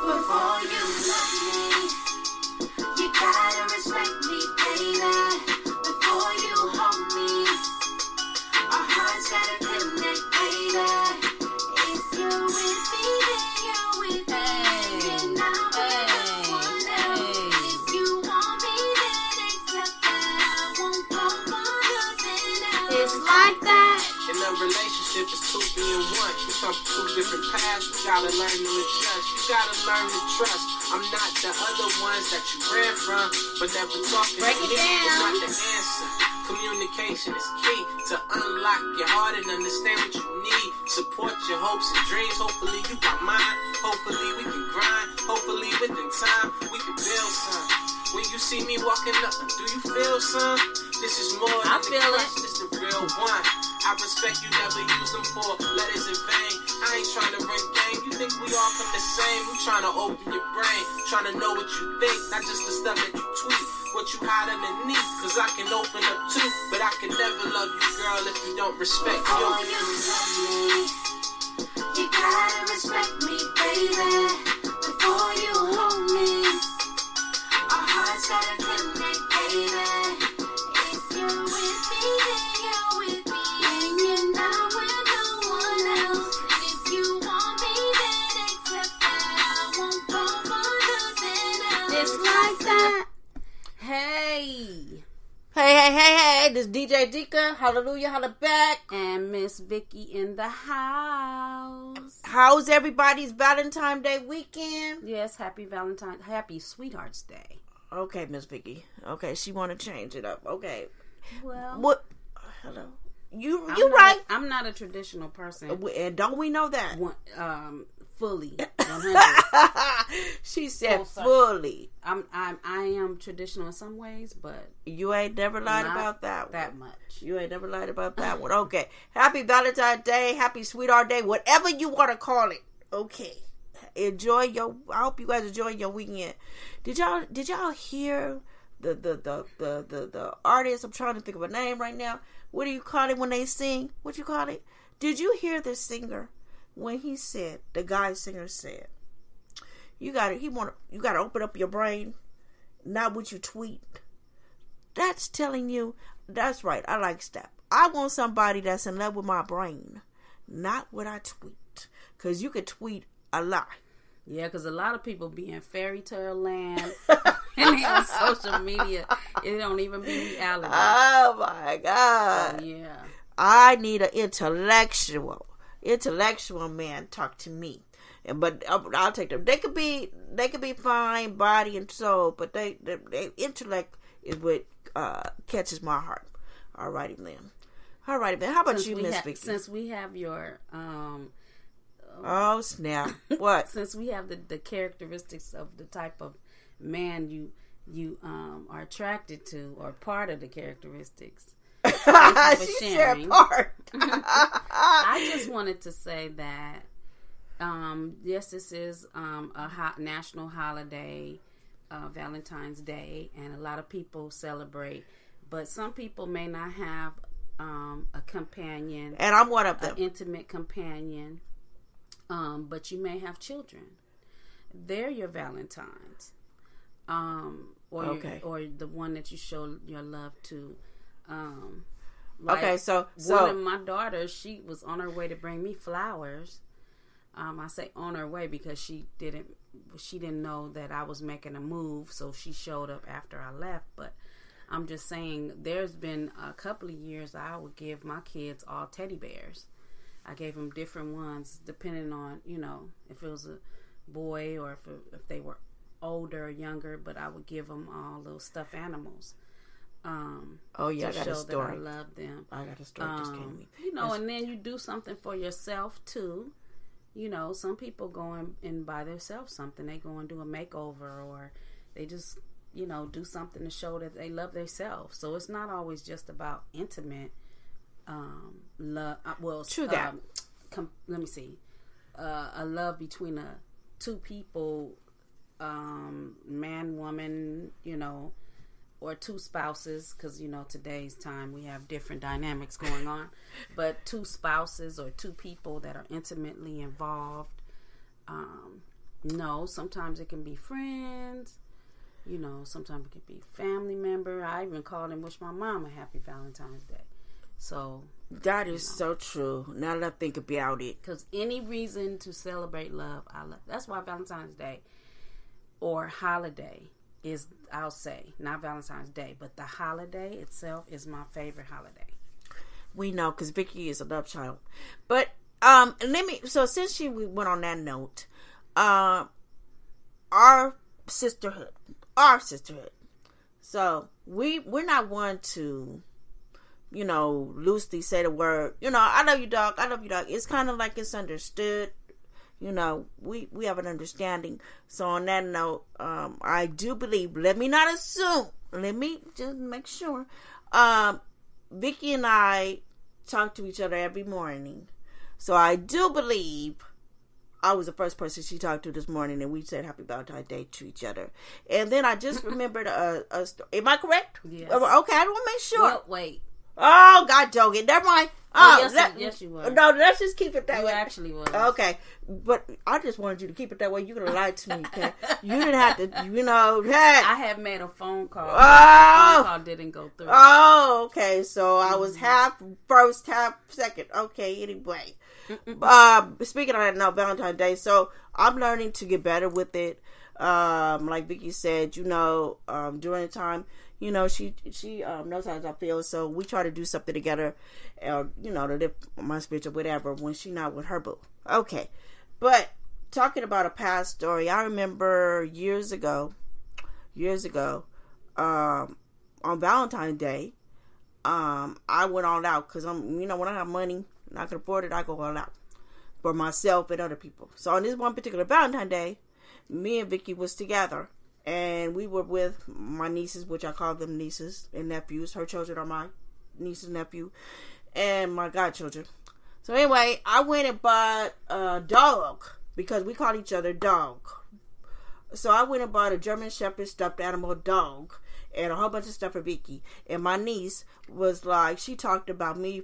Before you love me, you gotta respect me, baby. Before you hold me, our hearts gotta connect, baby. If you're with me, then you're with me. You're not with no one else. If you want me, then accept that. I won't go further than else. It's like that. In a relationship, it's two being one. You come from two different paths. You gotta learn to adjust. You gotta learn to trust. I'm not the other ones that you ran from, but never talking Break to it me down. is not the answer. Communication is key to unlock your heart and understand what you need. Support your hopes and dreams. Hopefully you got mine. Hopefully we can grind. Hopefully within time we can build some. When you see me walking up, do you feel some? This is more than the crush, this the real one. I respect you, never use them for letters in vain. I ain't trying to run game. You think we all come the same? I'm trying to open your brain, trying to know what you think, not just the stuff that you tweet. What you hide underneath, cause I can open up too, but I can never love you, girl, if you don't respect me. Before you love me, you gotta respect me, baby. Before you hold me, our hearts gotta connect, baby. If you're with me, then you're with me. And you're not with no one else. If you want me, then accept that. I won't go further than else. It's like that. Hey. Hey, this DJ Dika, hallelujah, holla back. And Miss Vicky in the house. How's everybody's Valentine's Day weekend? Yes, happy Sweethearts Day. Okay, Miss Vicky. Okay, she want to change it up. Okay. Well, What? Hello. You right. I'm not a traditional person. And don't we know that? Fully. 100. She said fully. I am traditional in some ways, but you ain't never lied about that one. Much. You ain't never lied about that one. Okay. Happy Valentine's Day, happy Sweetheart Day, whatever you want to call it. Okay. I hope you guys enjoy your weekend. Did y'all hear the artist? I'm trying to think of a name right now. What do you call it when they sing? What you call it? Did you hear the singer when he said, the guy singer said, you gotta open up your brain, not what you tweet. That's telling you, that's right, I like Step. I want somebody that's in love with my brain, not what I tweet. Because you could tweet a lot. Yeah, because a lot of people be in fairy tale land and they on social media. It don't even be reality. Oh my God. So, yeah. I need an intellectual man talk to me. But I'll take them. They could be fine, body and soul, but they intellect is what catches my heart. Alrighty, then. How about you, Miss Vicky? Since we have your oh snap! What? Since we have the characteristics of the type of man you are attracted to, or part of the characteristics. She said part. I just wanted to say that yes, this is a national holiday, Valentine's Day, and a lot of people celebrate. But some people may not have a companion, and I'm one of them, an intimate companion. But you may have children. They're your Valentines, or the one that you show your love to. So one of my daughters, she was on her way to bring me flowers. I say on her way because she didn't know that I was making a move, so she showed up after I left. But I'm just saying, there's been a couple of years I would give my kids all teddy bears. I gave them different ones depending on, if it was a boy or if they were older or younger, but I would give them all little stuffed animals. I got a story. That I love them. I got a story just came to me. And then you do something for yourself too. Some people go and buy themselves something. They go and do a makeover, or they just, do something to show that they love themselves. So it's not always just about intimate love. True that. Let me see. A love between two people, man, woman, or two spouses, because today's time we have different dynamics going on, but two spouses or two people that are intimately involved. No, sometimes it can be friends. Sometimes it can be family member. I even called and wished my mom a happy Valentine's Day. So that is so true. Now that I think about it, because any reason to celebrate love, I love. That's why Valentine's Day or holiday is, I'll say, not Valentine's Day, but the holiday itself is my favorite holiday. We know because Vicky is a love child. But so since we went on that note, our sisterhood. So we're not one to, loosely say the word, I love you, dog. I love you, dog. It's kind of like it's understood. We have an understanding. So on that note, I do believe, let me not assume, let me just make sure. Vicky and I talk to each other every morning. So I do believe I was the first person she talked to this morning, and we said Happy Valentine's Day to each other. And then I just remembered a story. Am I correct? Yes. Okay, I want to make sure. Well, wait. Oh, God, dog it. Never mind. Yes, you were. No, let's just keep it that You way. actually was. Okay. But I just wanted you to keep it that way. You're going to lie to me, okay? You didn't have to, hey. I have made a phone call. Oh. The phone call didn't go through. Oh, okay. So I was half first, half second. Okay, anyway. Speaking of that, now Valentine's Day. So I'm learning to get better with it. Like Vicky said, during the time, she knows how I feel. So we try to do something together, to lift my spirits or whatever when she's not with her boo. Okay. But talking about a past story, I remember years ago, on Valentine's Day, I went all out because when I have money and I can afford it, I go all out for myself and other people. So on this one particular Valentine's Day, me and Vicky was together, and we were with my nieces, which I call them nieces and nephews. Her children are my nieces and nephew, and my godchildren. So anyway, I went and bought a dog because we call each other dog. So I went and bought a German Shepherd stuffed animal dog and a whole bunch of stuff for Vicky. And my niece was like, she talked about me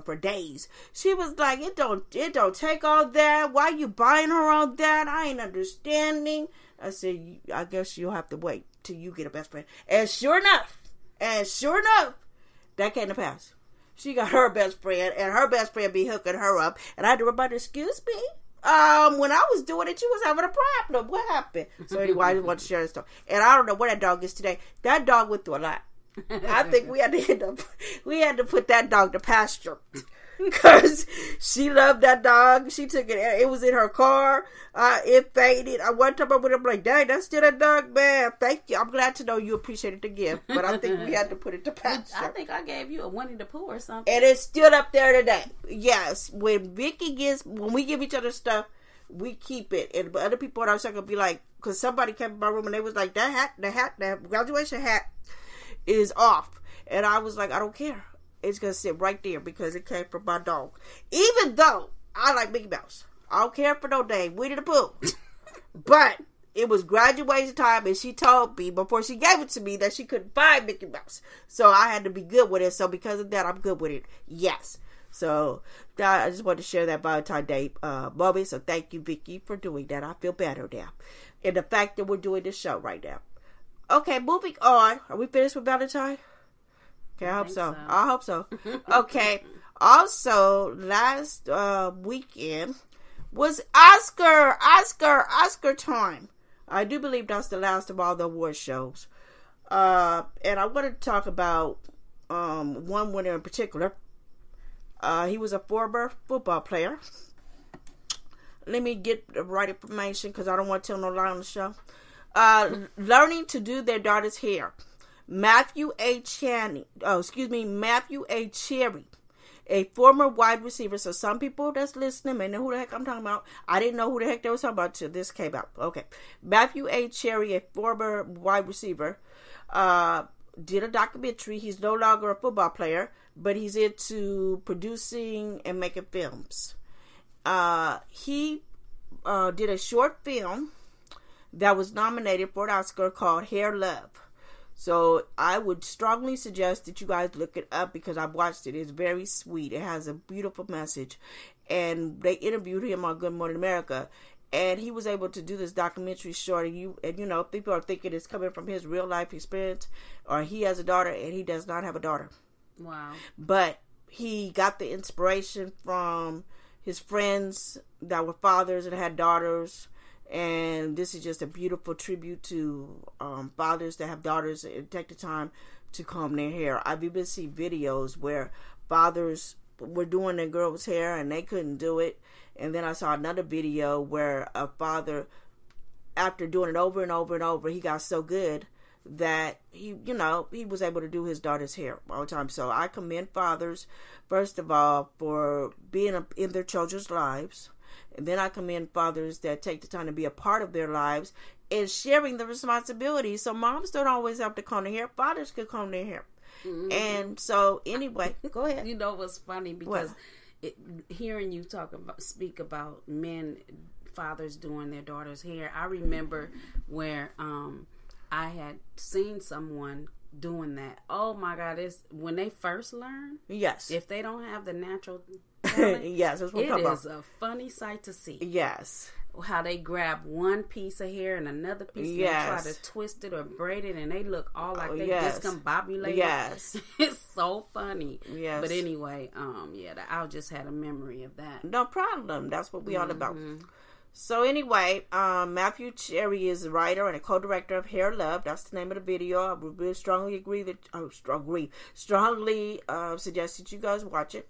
for days. She was like, it don't take all that. Why you buying her all that? I ain't understanding. I said, I guess you'll have to wait till you get a best friend. And sure enough, that came to pass. She got her best friend, and her best friend be hooking her up. And I had to remind her, excuse me? When I was doing it, she was having a problem. What happened? So anyway, I just want to share this story. And I don't know where that dog is today. That dog went through a lot. I think we had to put that dog to pasture. Because she loved that dog. She took it. It was in her car. It faded. I one time I went up like, dang, that's still a dog, man. Thank you. I'm glad to know you appreciated the gift. But I think we had to put it to pasture. I think I gave you a Winnie the Pooh or something. And it's still up there today. Yes. When we give each other stuff, we keep it. And other people in our circle be like, because somebody came in my room and they was like, that graduation hat is off. And I was like, I don't care. It's going to sit right there because it came from my dog. Even though I like Mickey Mouse. I don't care for no dang Winnie the Pooh. But it was graduation time and she told me before she gave it to me that she couldn't find Mickey Mouse. So I had to be good with it. So because of that, I'm good with it. Yes. So I just wanted to share that Valentine's Day moment. So thank you, Vicky, for doing that. I feel better now. And the fact that we're doing this show right now. Okay, moving on. Are we finished with Valentine? Okay, I hope so. Okay. Also, last weekend was Oscar time. I do believe that's the last of all the award shows. And I want to talk about one winner in particular. He was a former football player. Let me get the right information because I don't want to tell no lie on the show. Learning to do their daughter's hair. Matthew A. Cherry, a former wide receiver. So some people that's listening may know who the heck I'm talking about. I didn't know who the heck they was talking about till this came out. Okay. Matthew A. Cherry, a former wide receiver, did a documentary. He's no longer a football player, but he's into producing and making films. He did a short film that was nominated for an Oscar called Hair Love. So I would strongly suggest that you guys look it up because I've watched it. It's very sweet. It has a beautiful message. And they interviewed him on Good Morning America. And he was able to do this documentary short. And you know, people are thinking it's coming from his real life experience. Or he has a daughter and he does not have a daughter. Wow. But he got the inspiration from his friends that were fathers and had daughters. And this is just a beautiful tribute to fathers that have daughters and take the time to comb their hair. I've even seen videos where fathers were doing their girls' hair and they couldn't do it. And then I saw another video where a father, after doing it over and over and over, he got so good that he was able to do his daughter's hair all the time. So I commend fathers, first of all, for being in their children's lives. And then I commend fathers that take the time to be a part of their lives and sharing the responsibility. So moms don't always have to comb their hair. Fathers could comb their hair. Mm-hmm. And so anyway, go ahead. You know what's funny? Because hearing you speak about fathers doing their daughter's hair, I remember where I had seen someone doing that. Oh my God, it's when they first learn. Yes. If they don't have the natural talent, yes, that's what it is a funny sight to see. Yes. How they grab one piece of hair and another piece and they try to twist it or braid it and they look all like they discombobulated. Yes. It's so funny. Yes. But anyway, I just had a memory of that. No problem. That's what we all about. So anyway, Matthew Cherry is the writer and a co-director of Hair Love. That's the name of the video. I would really strongly suggest that you guys watch it.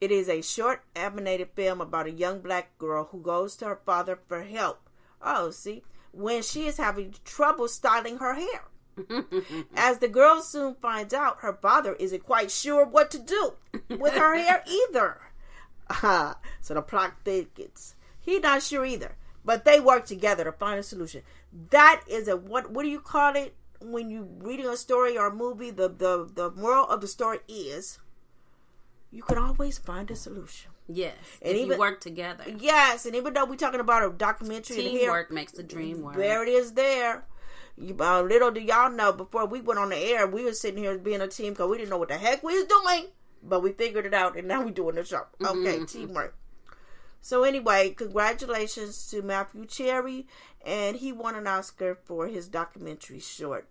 It is a short animated film about a young black girl who goes to her father for help. When she is having trouble styling her hair. As the girl soon finds out, her father isn't quite sure what to do with her hair either. So the plot thickens. He's not sure either, but they work together to find a solution. That is what do you call it when you reading a story or a movie? The moral of the story is you can always find a solution. Yes, and if you work together. Yes, and even though we're talking about a documentary, teamwork makes the dream work. There it is. There. Little do y'all know, before we went on the air, we were sitting here being a team because we didn't know what the heck we was doing, but we figured it out, and now we're doing the show. Okay, teamwork. So anyway, congratulations to Matthew Cherry, and he won an Oscar for his documentary short.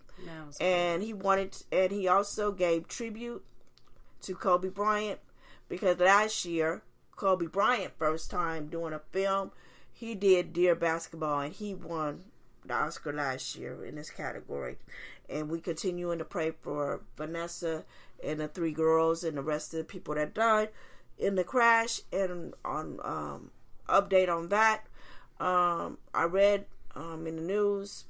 And he also gave tribute to Kobe Bryant, because last year, Kobe Bryant, first time doing a film, he did Dear Basketball, and he won the Oscar last year in this category. And we continuing to pray for Vanessa and the 3 girls and the rest of the people that died in the crash. And on update on that, I read in the news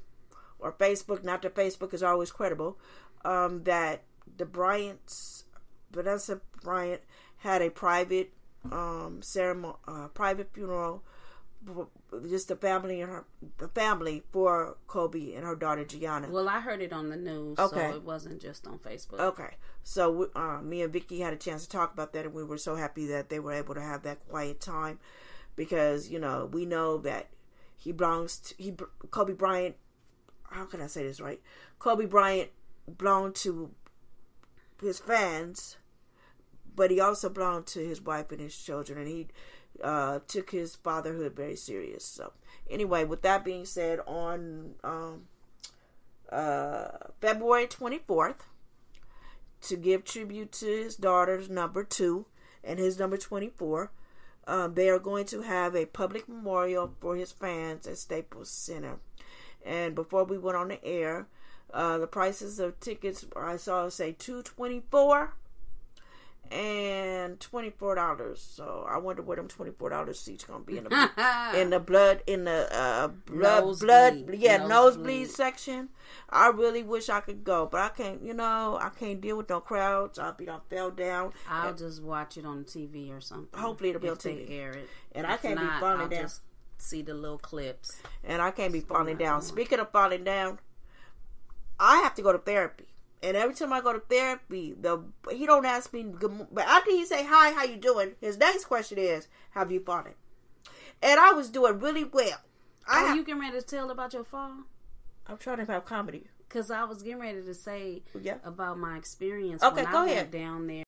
or Facebook, not that Facebook is always credible, that the Bryants, Vanessa Bryant, had a private ceremony, private funeral, just the family for Kobe and her daughter Gianna. Well, I heard it on the news, so it wasn't just on Facebook. Okay, so me and Vicky had a chance to talk about that, and we were so happy that they were able to have that quiet time, because we know that Kobe Bryant. How can I say this right? Kobe Bryant belonged to his fans, but he also belonged to his wife and his children, and he took his fatherhood very serious. So anyway, with that being said, on February 24th, to give tribute to his daughter's number 2 and his number 24, they are going to have a public memorial for his fans at Staples Center. And before we went on the air, the prices of tickets, I saw say $224 and $24. So I wonder where them $24 seats gonna be in the nosebleed section. I really wish I could go, but I can't. I can't deal with no crowds. I fell down. I'll just watch it on TV or something. Hopefully it'll be on TV. They air it, and I can't be falling down. Just see the little clips, and I can't be falling down. Speaking of falling down, I have to go to therapy. And every time I go to therapy, he don't ask me, but after he say, "Hi, how you doing?" his next question is, "Have you fallen?" And I was doing really well. You getting ready to tell about your fall? I'm trying to have comedy. Because I was getting ready to say Yeah. about my experience Okay, when go I ahead. went down there.